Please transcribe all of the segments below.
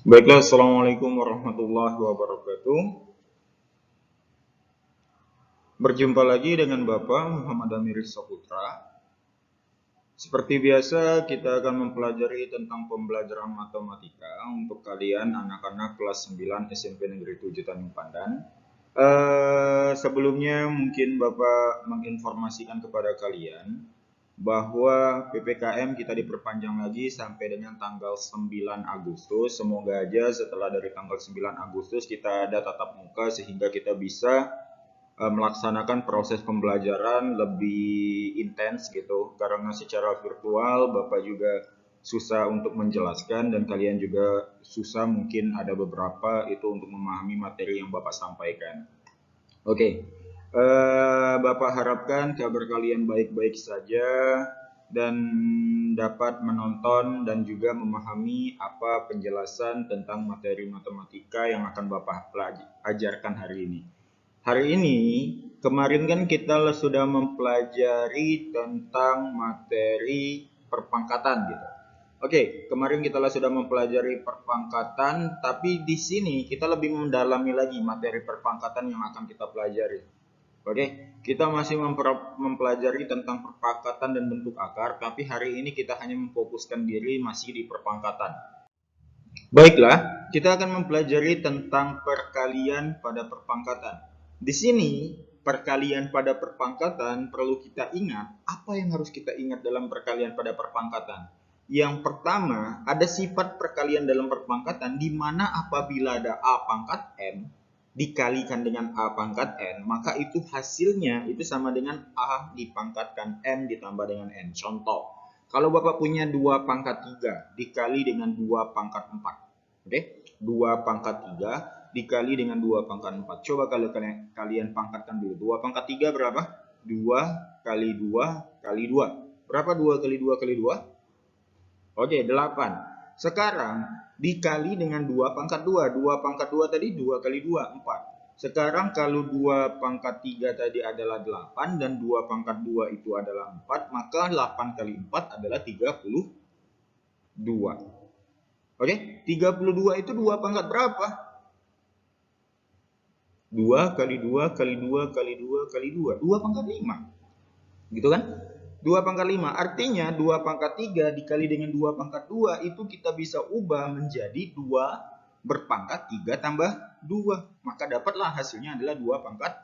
Baiklah, Assalamualaikum warahmatullahi wabarakatuh. Berjumpa lagi dengan Bapak Muhammad Amir Saputra. Seperti biasa, kita akan mempelajari tentang pembelajaran matematika untuk kalian anak-anak kelas 9 SMP Negeri 7 Tanjung Pandan. Sebelumnya mungkin Bapak menginformasikan kepada kalian bahwa PPKM kita diperpanjang lagi sampai dengan tanggal 9 Agustus. Semoga aja setelah dari tanggal 9 Agustus kita ada tatap muka sehingga kita bisa melaksanakan proses pembelajaran lebih intens gitu. Karena secara virtual Bapak juga susah untuk menjelaskan dan kalian juga susah mungkin ada beberapa itu untuk memahami materi yang Bapak sampaikan. Oke. Bapak harapkan kabar kalian baik-baik saja dan dapat menonton dan juga memahami apa penjelasan tentang materi matematika yang akan Bapak ajarkan hari ini. Hari ini, kemarin kan kita sudah mempelajari tentang materi perpangkatan gitu. Oke, kemarin kita sudah mempelajari perpangkatan, tapi di sini kita lebih mendalami lagi materi perpangkatan yang akan kita pelajari. Oke, kita masih mempelajari tentang perpangkatan dan bentuk akar, tapi hari ini kita hanya memfokuskan diri masih di perpangkatan. Baiklah, kita akan mempelajari tentang perkalian pada perpangkatan. Di sini, perkalian pada perpangkatan perlu kita ingat, apa yang harus kita ingat dalam perkalian pada perpangkatan? Yang pertama, ada sifat perkalian dalam perpangkatan di mana apabila ada A pangkat M dikalikan dengan A pangkat N, maka itu hasilnya itu sama dengan A dipangkatkan M ditambah dengan N. Contoh, kalau Bapak punya 2 pangkat 3 dikali dengan 2 pangkat 4. Oke? 2 pangkat 3 dikali dengan 2 pangkat 4. Coba kalau kalian pangkatkan dulu. 2 pangkat 3 berapa? 2 kali 2 kali 2. Berapa 2 kali 2 kali 2? Oke, 8. Sekarang dikali dengan 2 pangkat 2. 2 pangkat 2 tadi 2 kali 2, 4. Sekarang kalau 2 pangkat 3 tadi adalah 8 dan 2 pangkat 2 itu adalah 4, maka 8 kali 4 adalah 32. Oke, 32 itu 2 pangkat berapa? 2 kali 2 kali 2 kali 2 kali 2. 2 pangkat 5. Gitu kan? 2 pangkat 5. Artinya 2 pangkat 3 dikali dengan 2 pangkat 2 itu kita bisa ubah menjadi 2 berpangkat 3 tambah 2. Maka dapatlah hasilnya adalah 2 pangkat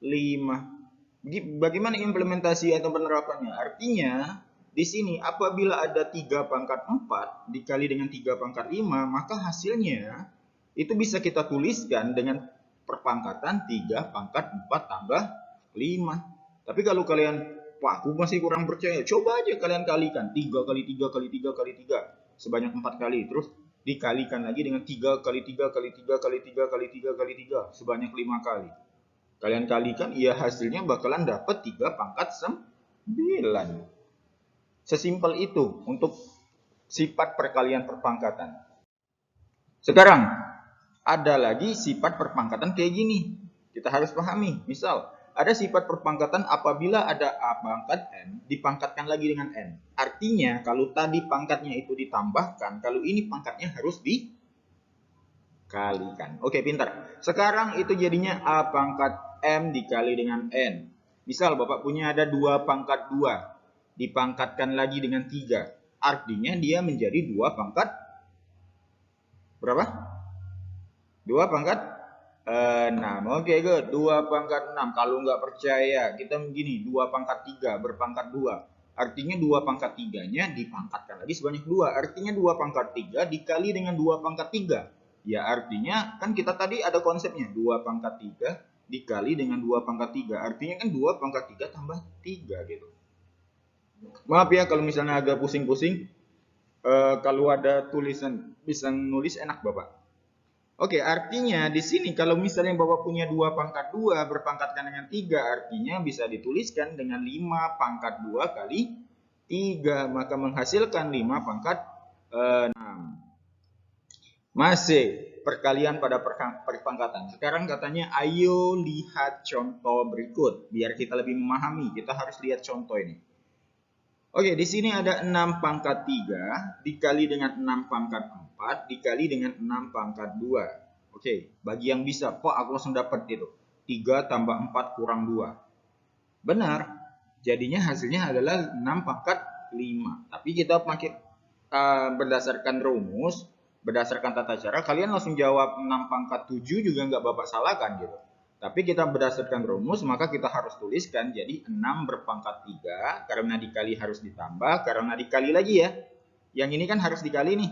5. Bagaimana implementasi atau penerapannya? Artinya di sini apabila ada 3 pangkat 4 dikali dengan 3 pangkat 5, maka hasilnya itu bisa kita tuliskan dengan perpangkatan 3 pangkat 4 tambah 5. Tapi kalau kalian, wah aku masih kurang percaya, coba aja kalian kalikan 3 kali 3 kali 3 kali 3 sebanyak 4 kali. Terus dikalikan lagi dengan 3 kali 3 kali 3 kali 3 kali 3 kali 3 sebanyak 5 kali. Kalian kalikan, ya hasilnya bakalan dapat 3 pangkat 9. Sesimpel itu untuk sifat perkalian perpangkatan. Sekarang, ada lagi sifat perpangkatan kayak gini. Kita harus pahami. Misal, ada sifat perpangkatan apabila ada A pangkat N dipangkatkan lagi dengan N. Artinya, kalau tadi pangkatnya itu ditambahkan, kalau ini pangkatnya harus dikalikan. Oke, pintar. Sekarang itu jadinya A pangkat M dikali dengan N. Misal, Bapak punya ada 2 pangkat 2. Dipangkatkan lagi dengan 3. Artinya dia menjadi 2 pangkat berapa? 2 pangkat 6. Oke, good. 2 pangkat 6. Kalau nggak percaya, kita begini, 2 pangkat 3 berpangkat 2. Artinya 2 pangkat 3-nya dipangkatkan lagi sebanyak 2. Artinya 2 pangkat 3 dikali dengan 2 pangkat 3. Ya, artinya kan kita tadi ada konsepnya. 2 pangkat 3 dikali dengan 2 pangkat 3. Artinya kan 2 pangkat 3 tambah 3 gitu. Maaf ya kalau misalnya agak pusing-pusing. Kalau ada tulisan bisa nulis enak Bapak. Oke, artinya di sini kalau misalnya Bapak punya 2 pangkat 2 berpangkatkan dengan 3, artinya bisa dituliskan dengan 5 pangkat 2 kali 3, maka menghasilkan 5 pangkat 6. Masih perkalian pada perpangkatan. Sekarang katanya ayo lihat contoh berikut. Biar kita lebih memahami, kita harus lihat contoh ini. Oke, di sini ada 6 pangkat 3 dikali dengan 6 pangkat 4 dikali dengan 6 pangkat 2. Oke, bagi yang bisa, Pak aku langsung dapat itu. 3 tambah 4 kurang 2. Benar, jadinya hasilnya adalah 6 pangkat 5. Tapi kita pakai berdasarkan rumus, berdasarkan tata cara, kalian langsung jawab 6 pangkat 7 juga nggak Bapak salahkan gitu. Tapi kita berdasarkan rumus, maka kita harus tuliskan jadi 6 berpangkat 3, karena dikali harus ditambah, karena dikali lagi ya. Yang ini kan harus dikali nih.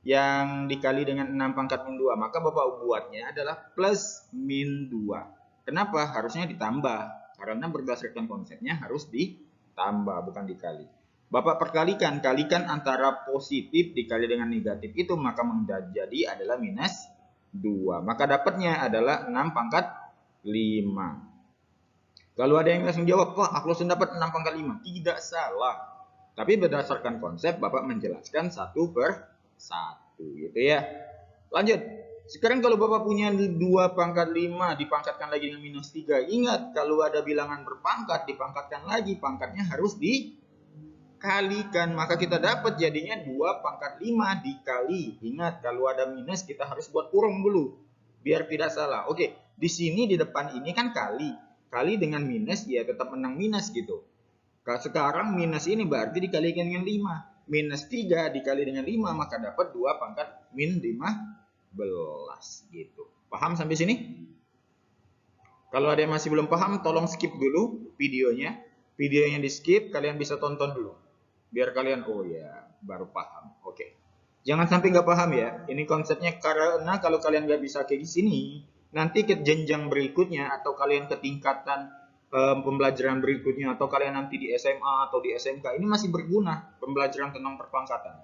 Yang dikali dengan 6 pangkat min 2, maka Bapak buatnya adalah plus min 2. Kenapa? Harusnya ditambah, karena berdasarkan konsepnya harus ditambah, bukan dikali. Bapak perkalikan, kalikan antara positif dikali dengan negatif itu, maka menjadi adalah minus 2. Maka dapatnya adalah 6 pangkat 5. Kalau ada yang langsung jawab, Pak aku langsung dapat 6 pangkat 5. Tidak salah. Tapi berdasarkan konsep Bapak menjelaskan satu per satu gitu ya. Lanjut. Sekarang kalau Bapak punya 2 pangkat 5 dipangkatkan lagi dengan minus 3. Ingat kalau ada bilangan berpangkat dipangkatkan lagi, pangkatnya harus dikalikan. Maka kita dapat jadinya 2 pangkat 5 dikali. Ingat kalau ada minus kita harus buat kurung dulu biar tidak salah. Oke, di sini di depan ini kan kali. Kali dengan minus ya tetap menang minus gitu. Sekarang minus ini berarti dikalikan dengan 5. Minus 3 dikali dengan 5 maka dapat 2 pangkat min 15 gitu. Paham sampai sini? Kalau ada yang masih belum paham tolong skip dulu videonya. Videonya di skip, kalian bisa tonton dulu. Biar kalian oh ya baru paham. Oke. Jangan sampai nggak paham ya. Ini konsepnya karena kalau kalian nggak bisa kayak gini, nanti ke jenjang berikutnya atau kalian ke tingkatan pembelajaran berikutnya atau kalian nanti di SMA atau di SMK ini masih berguna pembelajaran tentang perpangkatan.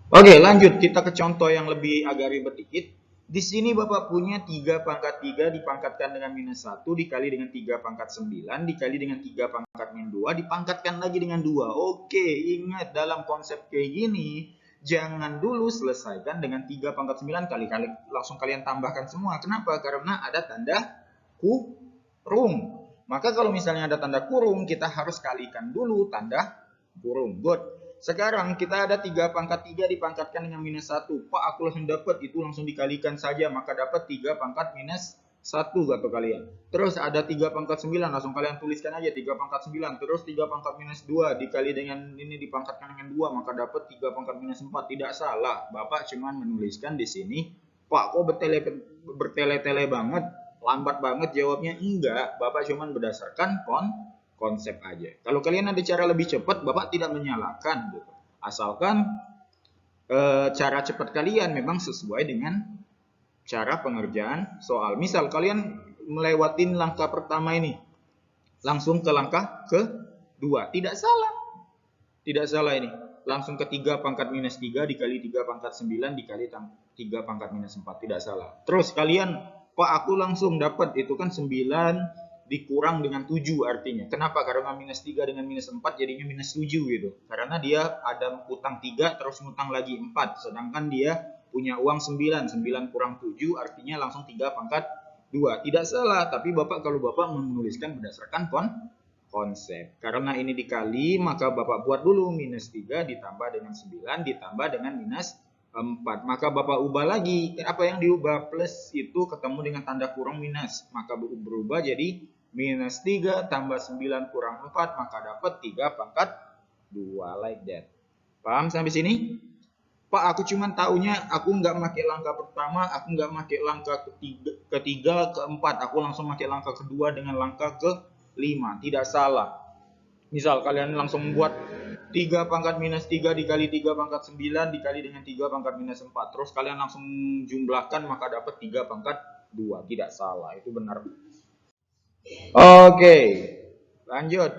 Oke, lanjut kita ke contoh yang lebih agak ribet dikit. Di sini Bapak punya 3 pangkat 3 dipangkatkan dengan minus 1 dikali dengan 3 pangkat 9 dikali dengan 3 pangkat min 2 dipangkatkan lagi dengan 2. Oke, ingat dalam konsep kayak gini jangan dulu selesaikan dengan 3 pangkat 9 kali-kali langsung kalian tambahkan semua. Kenapa? Karena ada tanda kurung. Maka kalau misalnya ada tanda kurung, kita harus kalikan dulu tanda kurung. Good. Sekarang kita ada 3 pangkat 3 dipangkatkan dengan minus 1. Pak, aku langsung dapat, itu langsung dikalikan saja. Maka dapat 3 pangkat minus 1 kata kalian. Terus ada 3 pangkat 9, langsung kalian tuliskan aja 3 pangkat 9. Terus 3 pangkat minus 2 dikali dengan ini dipangkatkan dengan 2, maka dapat 3 pangkat minus 4. Tidak salah. Bapak cuma menuliskan di sini, Pak, kok bertele-tele banget? Lambat banget jawabnya. Enggak, Bapak cuma berdasarkan konsep aja. Kalau kalian ada cara lebih cepat, Bapak tidak menyalahkan gitu. Asalkan cara cepat kalian memang sesuai dengan cara pengerjaan soal. Misal kalian melewatin langkah pertama ini, langsung ke langkah kedua. Tidak salah. Tidak salah ini. Langsung ke 3 pangkat minus 3 dikali 3 pangkat 9 dikali 3 pangkat minus 4. Tidak salah. Terus kalian, Pak aku langsung dapat itu kan 9 dikurang dengan 7 artinya. Kenapa? Karena minus 3 dengan minus 4 jadinya minus 7 gitu. Karena dia ada utang 3 terus ngutang lagi 4. Sedangkan dia punya uang 9. 9 kurang 7 artinya langsung 3 pangkat 2. Tidak salah. Tapi Bapak kalau Bapak menuliskan berdasarkan konsep. Karena ini dikali maka Bapak buat dulu minus 3 ditambah dengan 9 ditambah dengan minus 4. Maka Bapak ubah lagi. Apa yang diubah? Plus itu ketemu dengan tanda kurang minus. Maka berubah jadi minus 3 tambah 9 kurang 4. Maka dapat 3 pangkat 2. Like that. Paham sampai sini? Pak, aku cuman taunya aku nggak pakai langkah pertama. Aku nggak pakai langkah ketiga, keempat. Aku langsung pakai langkah kedua dengan langkah ke-5. Tidak salah. Misal kalian langsung buat 3 pangkat minus 3 dikali 3 pangkat 9 dikali dengan 3 pangkat minus 4. Terus kalian langsung jumlahkan maka dapat 3 pangkat 2. Tidak salah, itu benar. Oke, lanjut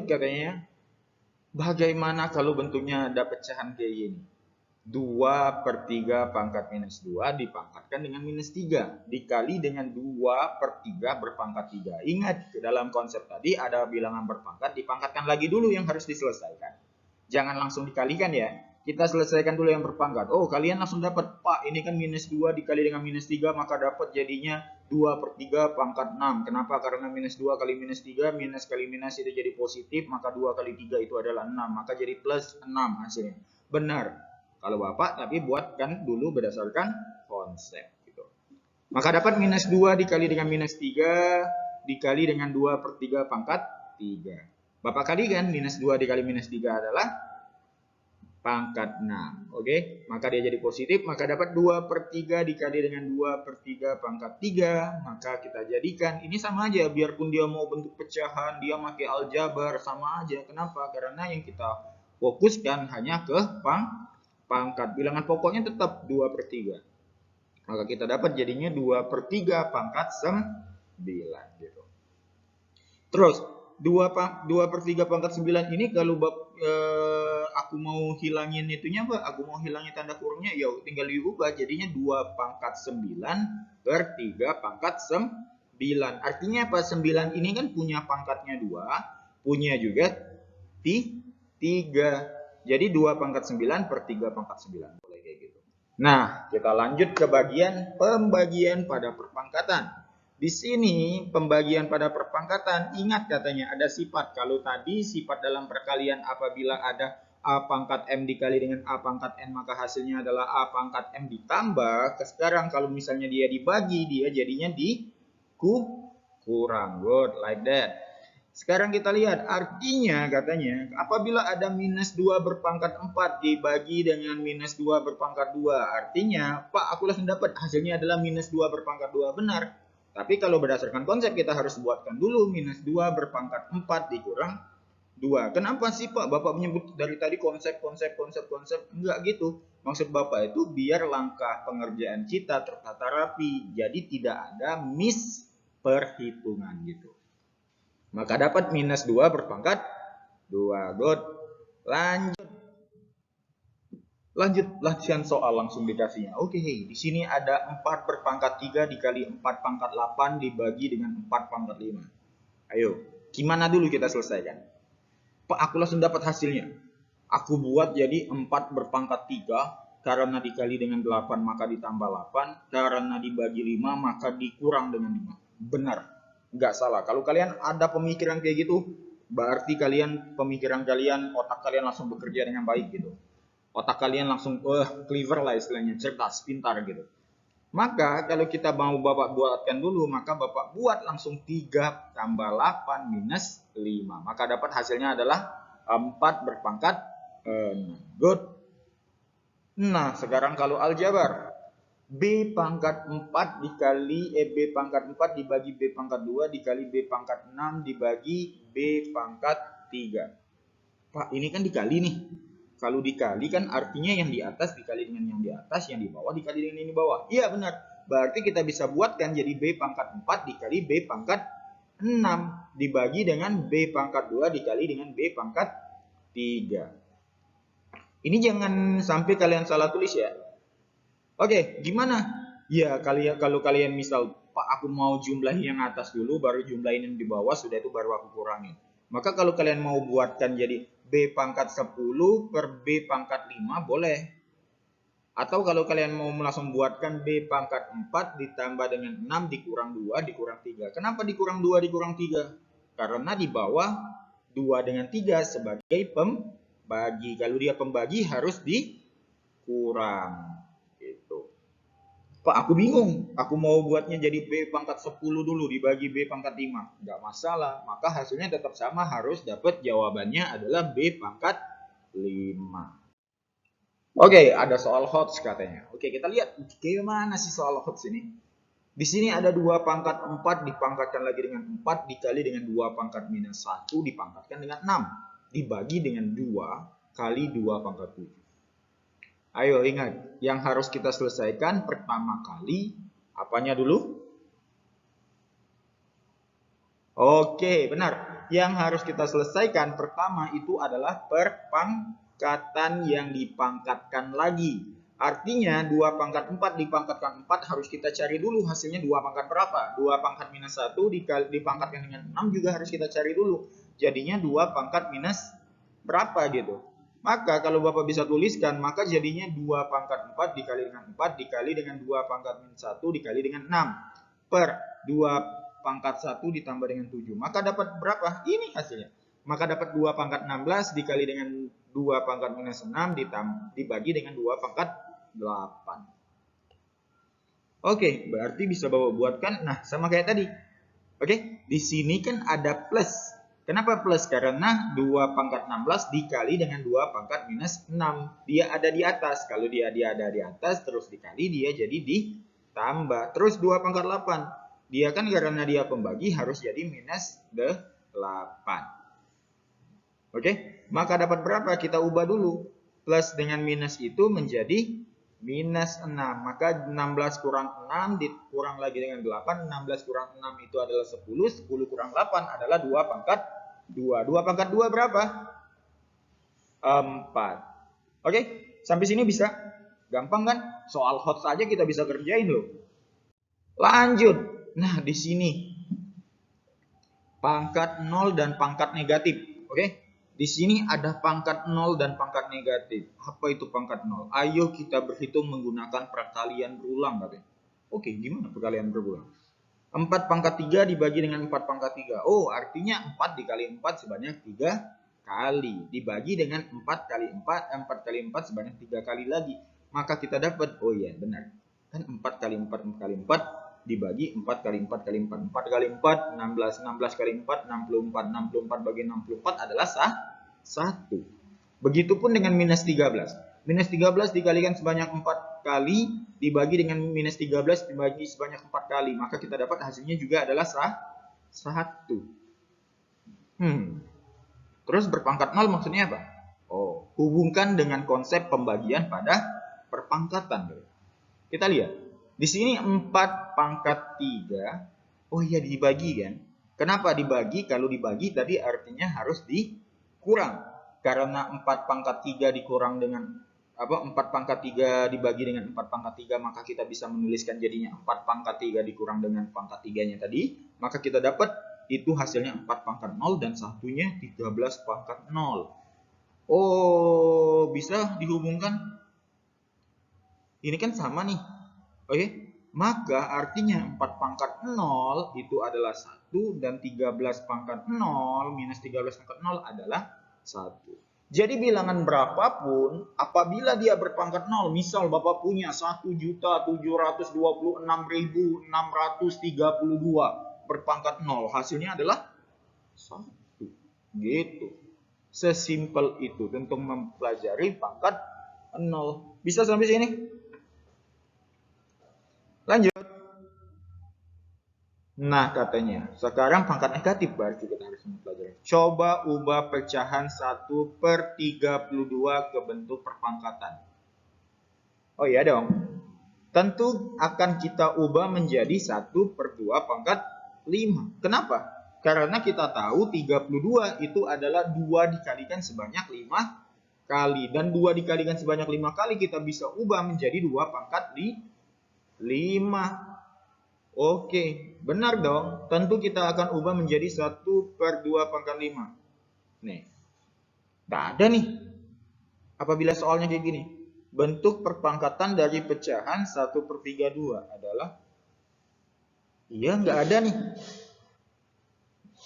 katanya. Bagaimana kalau bentuknya ada pecahan kayak gini? 2 per 3 pangkat minus 2 dipangkatkan dengan minus 3 dikali dengan 2 per 3 berpangkat 3. Ingat, dalam konsep tadi ada bilangan berpangkat, dipangkatkan lagi dulu yang harus diselesaikan. Jangan langsung dikalikan ya. Kita selesaikan dulu yang berpangkat. Oh, kalian langsung dapat, Pak, ini kan minus 2 dikali dengan minus 3, maka dapat jadinya 2 per 3 pangkat 6. Kenapa? Karena minus 2 kali minus 3, minus kali minus itu jadi positif, maka 2 kali 3 itu adalah 6. Maka jadi plus 6 hasilnya. benar. Kalau Bapak tapi buatkan dulu berdasarkan konsep gitu. Maka dapat minus 2 dikali dengan minus 3 dikali dengan 2 per 3 pangkat 3. Bapak kalikan minus 2 dikali minus 3 adalah pangkat 6. Oke, maka dia jadi positif. Maka dapat 2 per 3 dikali dengan 2 per 3 pangkat 3. Maka kita jadikan, ini sama aja. Biarpun dia mau bentuk pecahan, dia pakai aljabar, sama aja. Kenapa? Karena yang kita fokuskan hanya ke pangkat. Bilangan pokoknya tetap 2 per 3. Maka kita dapat jadinya 2 per 3 pangkat 9 gitu. Terus 2 per 3 pangkat 9 ini kalau aku mau hilangin itunya Pak, aku mau hilangin tanda kurungnya, ya tinggal diubah jadinya 2 pangkat 9 per 3 pangkat 9. Artinya apa? 9 ini kan punya pangkatnya 2, punya juga 3. Jadi 2 pangkat 9 per 3 pangkat 9. Boleh kayak gitu. Nah, kita lanjut ke bagian pembagian pada perpangkatan. Di sini pembagian pada perpangkatan, ingat katanya ada sifat. Kalau tadi sifat dalam perkalian apabila ada A pangkat M dikali dengan A pangkat N, maka hasilnya adalah A pangkat M ditambah. Sekarang kalau misalnya dia dibagi, dia jadinya dikurang. Good, like that. Sekarang kita lihat, artinya katanya apabila ada minus 2 berpangkat 4 dibagi dengan minus 2 berpangkat 2. Artinya, Pak, aku langsung dapat hasilnya adalah minus 2 berpangkat 2. Benar. Tapi kalau berdasarkan konsep kita harus buatkan dulu minus 2 berpangkat 4 dikurang 2. Kenapa sih Pak Bapak menyebut dari tadi konsep? Enggak gitu. Maksud Bapak itu biar langkah pengerjaan kita tertata rapi. Jadi tidak ada miss perhitungan gitu. Maka dapat minus 2 berpangkat 2. Good. Lanjut latihan soal langsung dikasihnya. Oke, di sini ada 4 berpangkat 3 dikali 4 pangkat 8 dibagi dengan 4 pangkat 5. Ayo, gimana dulu kita selesaikan? Pak, aku langsung dapat hasilnya. Aku buat jadi 4 berpangkat 3, karena dikali dengan 8 maka ditambah 8, karena dibagi 5 maka dikurang dengan 5. Benar, nggak salah. Kalau kalian ada pemikiran kayak gitu, berarti pemikiran kalian, otak kalian langsung bekerja dengan baik gitu. Otak kalian langsung clever lah istilahnya, cerdas, pintar gitu. Maka kalau kita mau Bapak buatkan dulu, maka Bapak buat langsung 3 tambah 8 minus 5. Maka dapat hasilnya adalah 4 berpangkat 6. Good. Nah, sekarang kalau aljabar, B pangkat 4 dikali B pangkat 4 dibagi B pangkat 2 dikali B pangkat 6 dibagi B pangkat 3. Pak, ini kan dikali nih. Kalau dikali kan artinya yang di atas dikali dengan yang di atas, yang di bawah dikali dengan yang di bawah. Iya benar. Berarti kita bisa buatkan jadi B pangkat 4 dikali B pangkat 6 dibagi dengan B pangkat 2 dikali dengan B pangkat 3. Ini jangan sampai kalian salah tulis ya. Oke, gimana? Ya, kalau kalian misal, Pak, aku mau jumlahin yang atas dulu, baru jumlahin yang di bawah, sudah itu baru aku kurangin. Maka kalau kalian mau buatkan jadi B pangkat 10 per B pangkat 5 boleh. Atau kalau kalian mau langsung buatkan B pangkat 4 ditambah dengan 6 dikurang 2 dikurang 3. Kenapa dikurang 2 dikurang 3? Karena di bawah 2 dengan 3 sebagai pembagi. Kalau dia pembagi harus dikurang. Pak, aku bingung. Aku mau buatnya jadi B pangkat 10 dulu dibagi B pangkat 5. Enggak masalah. Maka hasilnya tetap sama, harus dapat jawabannya adalah B pangkat 5. Oke, ada soal HOTS katanya. Oke, kita lihat gimana sih soal HOTS ini. Di sini ada 2 pangkat 4 dipangkatkan lagi dengan 4 dikali dengan 2 pangkat minus 1 dipangkatkan dengan 6 dibagi dengan 2 kali 2 pangkat 7. Ayo ingat, yang harus kita selesaikan pertama kali, apanya dulu? Oke, benar. Yang harus kita selesaikan pertama itu adalah perpangkatan yang dipangkatkan lagi. Artinya 2 pangkat 4 dipangkatkan 4 harus kita cari dulu hasilnya 2 pangkat berapa. 2 pangkat minus 1 dipangkatkan dengan 6 juga harus kita cari dulu. Jadinya 2 pangkat minus berapa gitu. Maka kalau Bapak bisa tuliskan, maka jadinya 2 pangkat 4 dikali dengan 4 dikali dengan 2 pangkat minus 1 dikali dengan 6 per 2 pangkat 1 ditambah dengan 7. Maka dapat berapa? Ini hasilnya. Maka dapat 2 pangkat 16 dikali dengan 2 pangkat minus 6 dibagi dengan 2 pangkat 8. Oke, berarti bisa Bapak buatkan. Nah, sama kayak tadi. Oke, di sini kan ada plus. Kenapa plus? Karena 2 pangkat 16 dikali dengan 2 pangkat minus 6. Dia ada di atas. Kalau dia ada di atas, terus dikali, dia jadi ditambah. Terus 2 pangkat 8. Dia kan karena dia pembagi harus jadi minus 8. Oke, maka dapat berapa? Kita ubah dulu. Plus dengan minus itu menjadi minus 6. Maka 16 kurang 6 dikurang lagi dengan 8. 16 kurang 6 itu adalah 10. 10 kurang 8 adalah 2 pangkat 2. 2 pangkat 2 berapa? 4. Oke, sampai sini bisa? Gampang kan? Soal hot saja kita bisa kerjain loh. Lanjut. Nah, di sini pangkat 0 dan pangkat negatif. Oke? Di sini ada pangkat 0 dan pangkat negatif. Apa itu pangkat 0? Ayo kita berhitung menggunakan perkalian berulang katanya. Oke, gimana perkalian berulang? 4 pangkat 3 dibagi dengan 4 pangkat 3. Oh, artinya 4 dikali 4 sebanyak 3 kali. Dibagi dengan 4 kali 4, 4 kali 4 sebanyak 3 kali lagi. Maka kita dapat, oh iya benar. Kan 4 kali 4, 4 kali 4 dibagi 4 kali 4 kali 4. 4 kali 4, 16. 16 kali 4, 64. 64 bagi 64 adalah 1. Begitupun dengan minus 13. Minus 13 dikalikan sebanyak 4 kali dibagi dengan minus 13 dibagi sebanyak 4 kali. Maka kita dapat hasilnya juga adalah 1. Terus berpangkat 0 maksudnya apa? Oh, hubungkan dengan konsep pembagian pada perpangkatan. Kita lihat. Di sini 4 pangkat 3. Oh iya, dibagi kan? Kenapa dibagi? Kalau dibagi tadi artinya harus dikurang. Karena 4 pangkat 3 dikurang dengan 4 pangkat 3 dibagi dengan 4 pangkat 3, maka kita bisa menuliskan jadinya 4 pangkat 3 dikurang dengan pangkat 3-nya tadi. Maka kita dapat itu hasilnya 4 pangkat 0 dan satunya 13 pangkat 0. Oh, bisa dihubungkan? Ini kan sama nih. Oke, maka artinya 4 pangkat 0 itu adalah 1 dan 13 pangkat 0 minus 13 pangkat 0 adalah 1. Jadi bilangan berapapun apabila dia berpangkat 0, misal Bapak punya 1.786.632 berpangkat 0, hasilnya adalah 1. Gitu. Sesimpel itu untuk mempelajari pangkat 0. Bisa sampai sini? Lanjut. Nah, katanya, sekarang pangkat negatif berarti kita harus mempelajari. Coba ubah pecahan 1/32 ke bentuk perpangkatan. Oh iya dong. Tentu akan kita ubah menjadi 1/2 pangkat 5. Kenapa? Karena kita tahu 32 itu adalah 2 dikalikan sebanyak 5 kali. Dan 2 dikalikan sebanyak 5 kali kita bisa ubah menjadi 2 pangkat 5. Oke, benar dong. Tentu kita akan ubah menjadi 1/2 pangkat 5. Nih, nggak ada nih. Apabila soalnya kayak gini. Bentuk perpangkatan dari pecahan 1/32 adalah, iya nggak ada nih.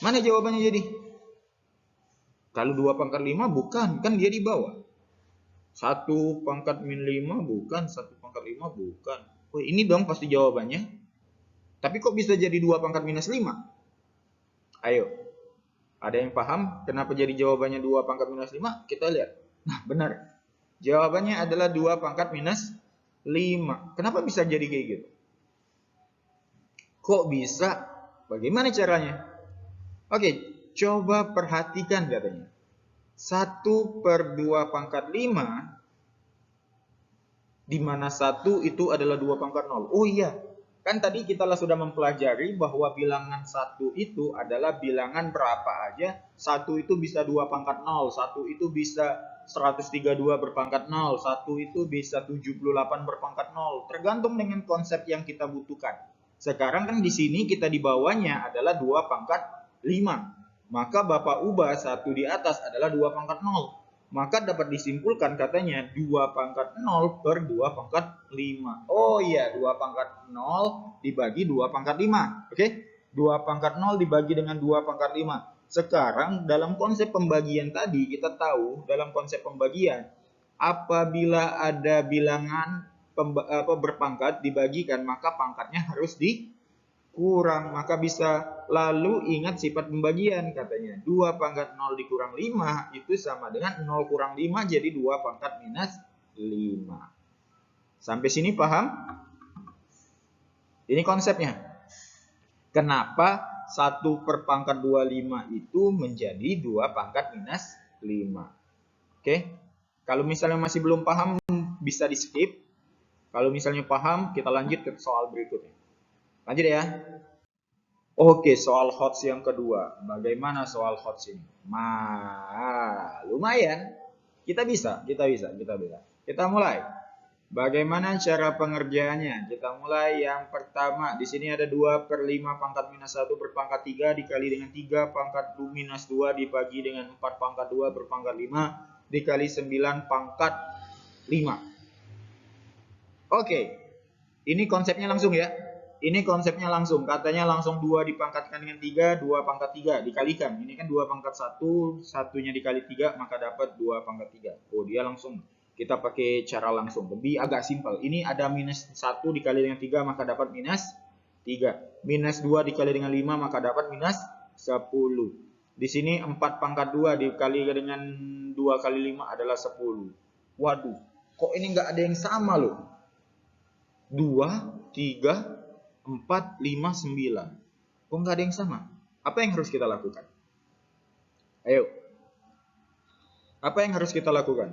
Mana jawabannya jadi? Kalau 2 pangkat 5 bukan, kan dia di bawah. 1 pangkat min 5 bukan, 1 pangkat 5 bukan. Oh, ini dong pasti jawabannya. Tapi kok bisa jadi 2 pangkat minus 5? Ayo. Ada yang paham kenapa jadi jawabannya 2 pangkat minus 5? Kita lihat. Nah, benar. Jawabannya adalah 2 pangkat minus 5. Kenapa bisa jadi kayak gitu? Kok bisa? Bagaimana caranya? Oke, coba perhatikan katanya. 1/2 pangkat 5, di mana 1 itu adalah 2 pangkat 0. Oh iya, kan tadi kita sudah mempelajari bahwa bilangan 1 itu adalah bilangan berapa aja. 1 itu bisa 2 pangkat 0, 1 itu bisa 132 berpangkat 0, 1 itu bisa 78 berpangkat 0. Tergantung dengan konsep yang kita butuhkan. Sekarang kan di sini kita di bawahnya adalah 2 pangkat 5. Maka Bapak ubah 1 di atas adalah 2 pangkat 0. Maka dapat disimpulkan katanya 2 pangkat 0 per 2 pangkat 5. Oh iya, 2 pangkat 0 dibagi 2 pangkat 5. Oke? 2 pangkat 0 dibagi dengan 2 pangkat 5. Sekarang dalam konsep pembagian tadi kita tahu dalam konsep pembagian apabila ada bilangan berpangkat dibagikan maka pangkatnya harus dikurang. Maka bisa lalu ingat sifat pembagian katanya 2 pangkat 0 dikurang 5 itu sama dengan 0 kurang 5 jadi 2 pangkat minus 5. Sampai sini paham? Ini konsepnya. Kenapa 1 per pangkat 25 itu menjadi 2 pangkat minus 5. Oke. Kalau misalnya masih belum paham bisa di skip. Kalau misalnya paham kita lanjut ke soal berikutnya. Lanjut ya. Oke, soal HOTS yang kedua. Bagaimana soal HOTS ini? Lumayan. Kita bisa. Kita mulai. Bagaimana cara pengerjaannya? Kita mulai yang pertama. Di sini ada 2 per 5 pangkat minus 1 berpangkat 3 dikali dengan 3 pangkat minus 2 dibagi dengan 4 pangkat 2 berpangkat 5 dikali 9 pangkat 5. Oke. Ini konsepnya langsung ya. Ini konsepnya langsung. Katanya langsung 2 dipangkatkan dengan 3, 2 pangkat 3 dikalikan. Ini kan 2 pangkat 1, satunya dikali 3 maka dapat 2 pangkat 3. Oh, dia langsung. Kita pakai cara langsung, lebih agak simpel. Ini ada minus 1 dikali dengan 3 maka dapat minus 3. Minus 2 dikali dengan 5 maka dapat minus 10. Di sini 4 pangkat 2 dikali dengan 2 kali 5 adalah 10. Waduh, kok ini nggak ada yang sama loh. 2, 3, 4, 5, 9. Kok nggak ada yang sama? Apa yang harus kita lakukan? Ayo. Apa yang harus kita lakukan?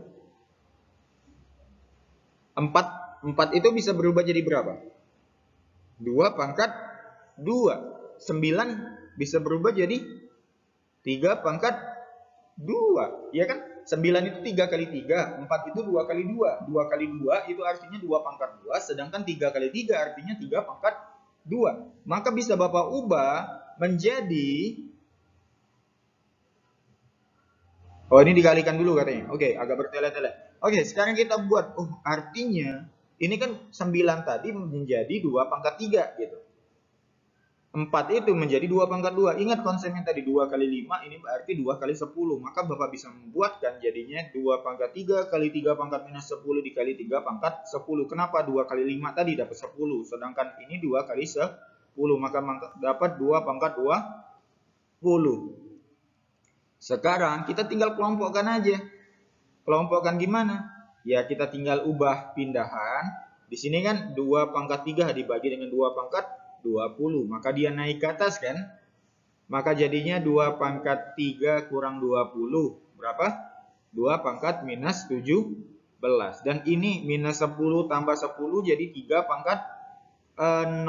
4 itu bisa berubah jadi berapa? 2 pangkat 2. 9 bisa berubah jadi 3 pangkat 2. Ya kan? 9 itu 3 kali 3. 4 itu 2 kali 2. 2 kali 2 itu artinya 2 pangkat 2. Sedangkan 3 kali 3 artinya 3 pangkat 2. Maka bisa Bapak ubah menjadi... Oh, ini dikalikan dulu katanya. Oke, agak bertele-tele. Oke, sekarang kita buat. Oh, artinya ini kan 9 tadi menjadi 2 pangkat 3 gitu. 4 itu menjadi 2 pangkat 2. Ingat konsepnya tadi 2 kali 5 ini berarti 2 kali 10. Maka Bapak bisa membuatkan jadinya 2 pangkat 3 kali 3 pangkat minus 10 dikali 3 pangkat 10. Kenapa 2 kali 5 tadi dapat 10. Sedangkan ini 2 kali 10. Maka dapat 2 pangkat 20. Sekarang kita tinggal kelompokkan aja. Kelompokkan gimana? Ya kita tinggal ubah pindahan. Di sini kan 2 pangkat 3 dibagi dengan 2 pangkat 20. Maka dia naik ke atas kan? Maka jadinya 2 pangkat 3 kurang 20. Berapa? 2 pangkat minus 17. Dan ini minus 10 tambah 10 jadi 3 pangkat 0.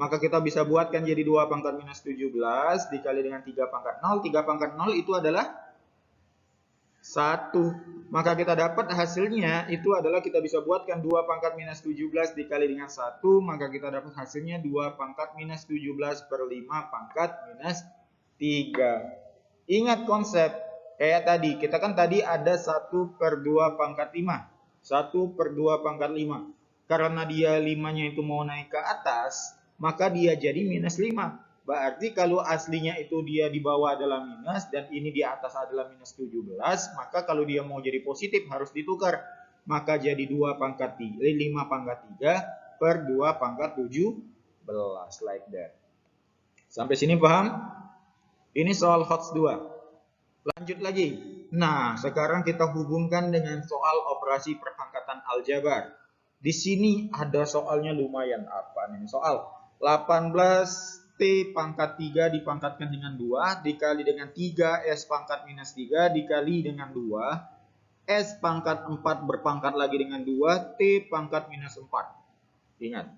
Maka kita bisa buatkan jadi 2 pangkat minus 17 dikali dengan 3 pangkat 0. 3 pangkat 0 itu adalah 1. Maka kita dapat hasilnya itu adalah kita bisa buatkan 2 pangkat minus 17 dikali dengan 1. Maka kita dapat hasilnya 2 pangkat minus 17 per 5 pangkat minus 3. Ingat konsep. Kayak tadi. Kita kan tadi ada 1 per 2 pangkat 5. 1 per 2 pangkat 5. Karena dia 5-nya itu mau naik ke atas, maka dia jadi minus 5. Berarti kalau aslinya itu dia di bawah adalah minus dan ini di atas adalah minus 17, maka kalau dia mau jadi positif harus ditukar. Maka jadi 5 pangkat 3 per 2 pangkat 17 like that. Sampai sini paham? Ini soal HOTS 2. Lanjut lagi. Nah, sekarang kita hubungkan dengan soal operasi perpangkatan aljabar. Di sini ada soalnya lumayan apa nih? Soal 18T pangkat 3 dipangkatkan dengan 2 dikali dengan 3 S pangkat minus 3 dikali dengan 2 S pangkat 4 berpangkat lagi dengan 2 T pangkat minus 4. Ingat.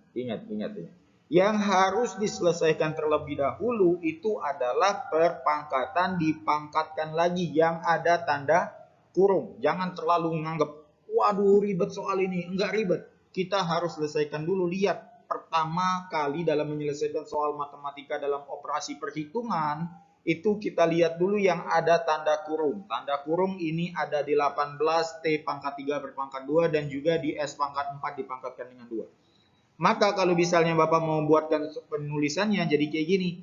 Yang harus diselesaikan terlebih dahulu itu adalah perpangkatan dipangkatkan lagi yang ada tanda kurung. Jangan terlalu menganggap, waduh ribet soal ini. Enggak ribet. Kita harus selesaikan dulu. Lihat. Pertama kali dalam menyelesaikan soal matematika dalam operasi perhitungan, itu kita lihat dulu yang ada tanda kurung. Tanda kurung ini ada di 18 T pangkat 3 berpangkat 2 dan juga di S pangkat 4 dipangkatkan dengan 2. Maka kalau misalnya Bapak mau buatkan penulisannya jadi kayak gini.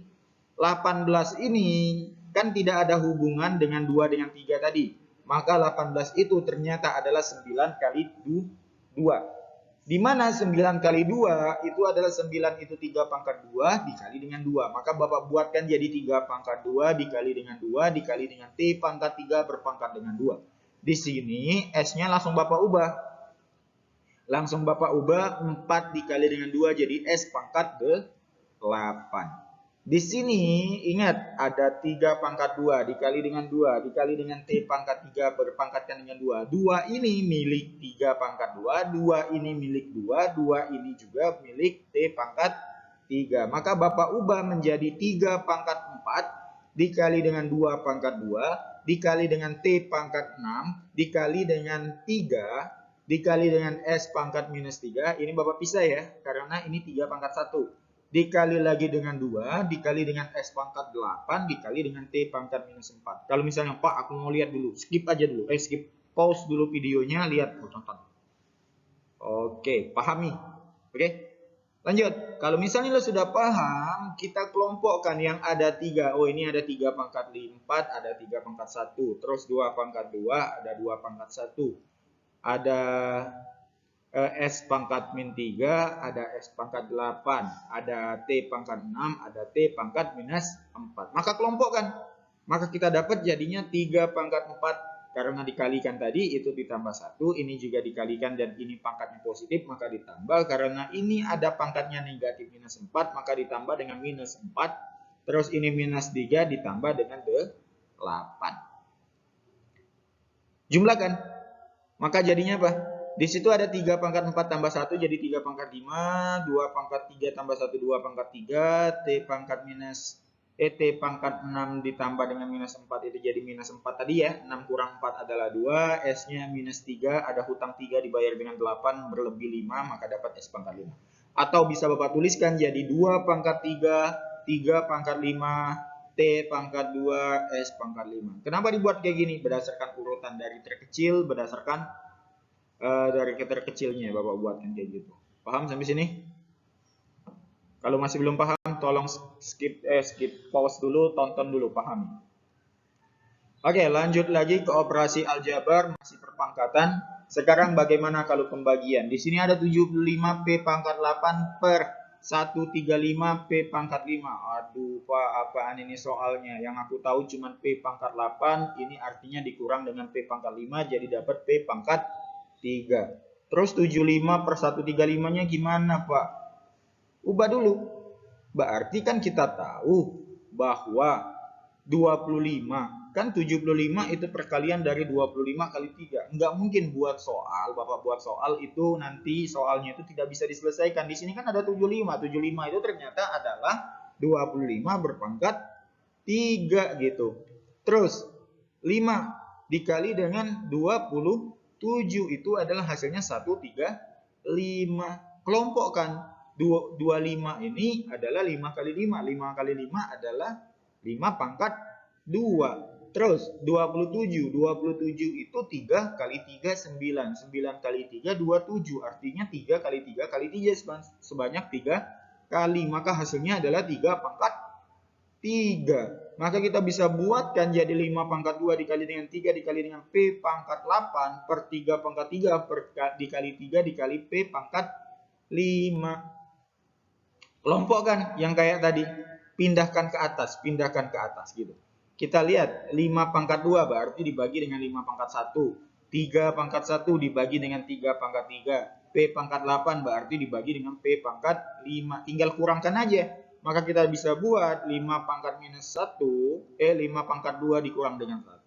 18 ini kan tidak ada hubungan dengan 2 dengan 3 tadi. Maka 18 itu ternyata adalah 9 kali 2. Di mana 9 kali 2 itu adalah 9 itu 3 pangkat 2 dikali dengan 2. Maka Bapak buatkan jadi 3 pangkat 2 dikali dengan 2 dikali dengan T pangkat 3 berpangkat dengan 2. Di sini S-nya langsung Bapak ubah. Langsung Bapak ubah 4 dikali dengan 2 jadi S pangkat 8. Di sini ingat ada 3 pangkat 2 dikali dengan 2 dikali dengan T pangkat 3 berpangkatkan dengan 2. 2 ini milik 3 pangkat 2, 2 ini milik 2, 2 ini juga milik T pangkat 3. Maka Bapak ubah menjadi 3 pangkat 4 dikali dengan 2 pangkat 2 dikali dengan T pangkat 6 dikali dengan 3 dikali dengan S pangkat minus 3. Ini Bapak pisah ya, karena ini 3 pangkat 1. Dikali lagi dengan 2, dikali dengan S pangkat 8, dikali dengan T pangkat minus 4. Kalau misalnya, Pak, aku mau lihat dulu, skip aja dulu. Skip, pause dulu videonya, lihat, tonton. Oke, pahami. Oke, lanjut. Kalau misalnya lo sudah paham, kita kelompokkan yang ada 3. Oh, ini ada 3 pangkat 4, ada 3 pangkat 1. Terus 2 pangkat 2, ada 2 pangkat 1. Ada S pangkat min 3, ada S pangkat 8, ada T pangkat 6, ada T pangkat minus 4. Maka kelompokkan. Maka kita dapat jadinya 3 pangkat 4. Karena dikalikan tadi itu ditambah 1. Ini juga dikalikan dan ini pangkatnya positif. Maka ditambah. Karena ini ada pangkatnya negatif minus 4. Maka ditambah dengan minus 4. Terus ini minus 3 ditambah dengan 8. Jumlahkan. Maka jadinya apa? Di situ ada 3 pangkat 4 tambah 1 jadi 3 pangkat 5, 2 pangkat 3 tambah 1 2 pangkat 3, T pangkat minus T pangkat 6 ditambah dengan minus 4 itu jadi minus 4 tadi ya. 6 kurang 4 adalah 2, S-nya minus 3, ada hutang 3 dibayar dengan 8 berlebih 5 maka dapat S pangkat 5. Atau bisa Bapak tuliskan jadi 2 pangkat 3, 3 pangkat 5, T pangkat 2, S pangkat 5. Kenapa dibuat kayak gini? Berdasarkan urutan dari terkecil, berdasarkan dari terkecilnya Bapak buatkan kayak gitu. Paham sampai sini? Kalau masih belum paham, tolong skip pause dulu, tonton dulu, pahami. Oke, lanjut lagi ke operasi aljabar, masih perpangkatan. Sekarang bagaimana kalau pembagian? Di sini ada 75P pangkat 8 per 135P pangkat 5. Aduh, Pak, apaan ini soalnya? Yang aku tahu cuma P pangkat 8, ini artinya dikurang dengan P pangkat 5, jadi dapat P pangkat 3. Terus 75 per 135-nya gimana, Pak? Ubah dulu. Berarti kan kita tahu bahwa 25. Kan 75 itu perkalian dari 25 kali 3. Enggak mungkin buat soal, Bapak buat soal itu nanti soalnya itu tidak bisa diselesaikan. Di sini kan ada 75. 75 itu ternyata adalah 25 berpangkat 3 gitu. Terus 5 dikali dengan 27 itu adalah hasilnya 135. Kelompokkan 25 ini adalah 5 kali 5. 5 kali 5 adalah 5 pangkat 2. Terus 27. 27 itu 3 kali 3 9. 9 kali 3 27. Artinya 3 kali 3 kali 3 sebanyak 3 kali. Maka hasilnya adalah 3 pangkat 3. Maka kita bisa buatkan jadi 5 pangkat 2 dikali dengan 3 dikali dengan P pangkat 8 per 3 pangkat 3 dikali 3 dikali P pangkat 5. Kelompokkan yang kayak tadi. Pindahkan ke atas gitu. Kita lihat 5 pangkat 2 berarti dibagi dengan 5 pangkat 1. 3 pangkat 1 dibagi dengan 3 pangkat 3. P pangkat 8 berarti dibagi dengan P pangkat 5. Tinggal kurangkan aja. Maka kita bisa buat 5 pangkat minus 1, 5 pangkat 2 dikurang dengan 1,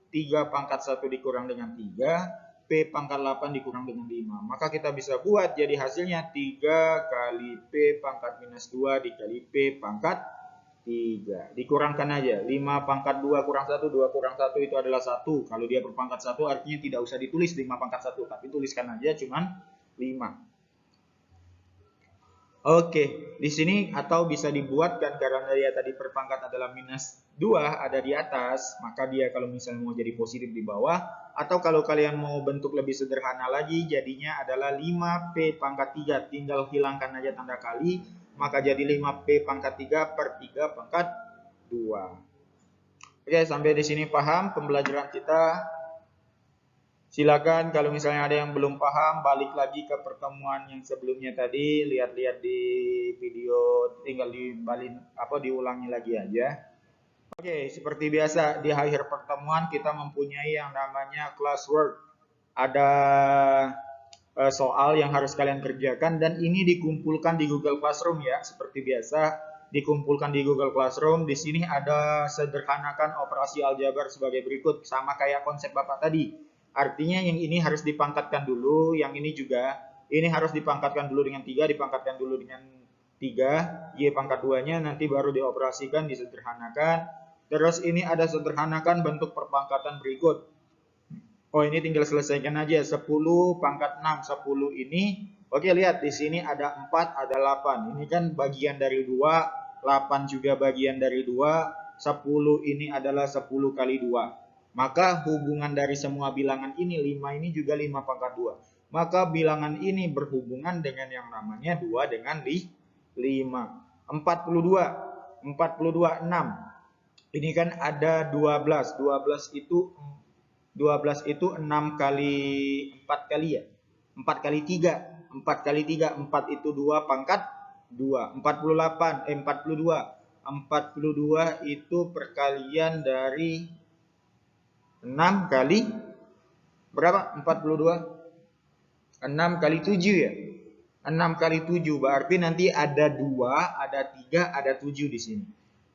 3 pangkat 1 dikurang dengan 3, P pangkat 8 dikurang dengan 5. Maka kita bisa buat jadi hasilnya 3 kali P pangkat minus 2 dikali P pangkat 3. Dikurangkan aja. 5 pangkat 2 kurang 1, 2 kurang 1 itu adalah 1. Kalau dia berpangkat 1 artinya tidak usah ditulis 5 pangkat 1. Tapi tuliskan aja cuman 5. Oke, di sini atau bisa dibuatkan karena dia tadi perpangkat adalah minus 2 ada di atas, maka dia kalau misalnya mau jadi positif di bawah, atau kalau kalian mau bentuk lebih sederhana lagi jadinya adalah 5P pangkat 3, tinggal hilangkan aja tanda kali, maka jadi 5P pangkat 3 per 3 pangkat 2. Oke, sampai di sini paham pembelajaran kita. Silakan kalau misalnya ada yang belum paham, balik lagi ke pertemuan yang sebelumnya tadi, lihat-lihat di video, tinggal diulangi lagi aja. Oke, seperti biasa di akhir pertemuan kita mempunyai yang namanya classwork. Ada soal yang harus kalian kerjakan dan ini dikumpulkan di Google Classroom ya, seperti biasa dikumpulkan di Google Classroom. Di sini ada sederhanakan operasi aljabar sebagai berikut, sama kayak konsep Bapak tadi. Artinya yang ini harus dipangkatkan dulu, yang ini juga, ini harus dipangkatkan dulu dengan 3, dipangkatkan dulu dengan 3, Y pangkat 2-nya nanti baru dioperasikan, disederhanakan. Terus ini ada sederhanakan bentuk perpangkatan berikut. Oh, ini tinggal selesaikan aja. 10 pangkat 6, 10 ini. Oke, lihat di sini ada 4, ada 8. Ini kan bagian dari 2, 8 juga bagian dari 2, 10 ini adalah 10 kali 2. Maka hubungan dari semua bilangan ini, 5 ini juga 5 pangkat 2. Maka bilangan ini berhubungan dengan yang namanya 2 dengan 5. 42, 42, 6. Ini kan ada 12. 12 itu 6 kali 4 kali ya. 4 kali 3. 4 kali 3. 4 itu 2 pangkat 2. 42. 42 itu perkalian dari 6 kali berapa? 42. 6 kali 7 ya. 6 kali 7 berarti nanti ada 2, ada 3, ada 7 di sini.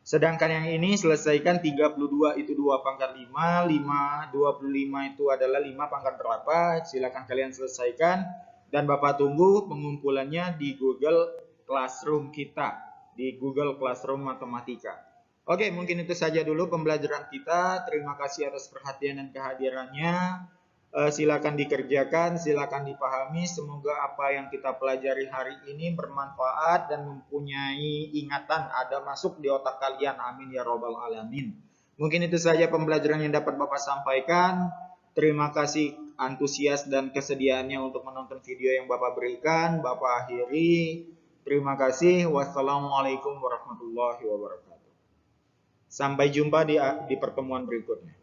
Sedangkan yang ini selesaikan 32 itu 2 pangkat 5, 25 itu adalah 5 pangkat berapa? Silakan kalian selesaikan dan Bapak tunggu pengumpulannya di Google Classroom kita, di Google Classroom Matematika. Oke, mungkin itu saja dulu pembelajaran kita. Terima kasih atas perhatian dan kehadirannya. Silakan dikerjakan, silakan dipahami. Semoga apa yang kita pelajari hari ini bermanfaat dan mempunyai ingatan ada masuk di otak kalian. Amin ya robbal alamin. Mungkin itu saja pembelajaran yang dapat Bapak sampaikan. Terima kasih antusias dan kesediaannya untuk menonton video yang Bapak berikan. Bapak akhiri. Terima kasih. Wassalamualaikum warahmatullahi wabarakatuh. Sampai jumpa di pertemuan berikutnya.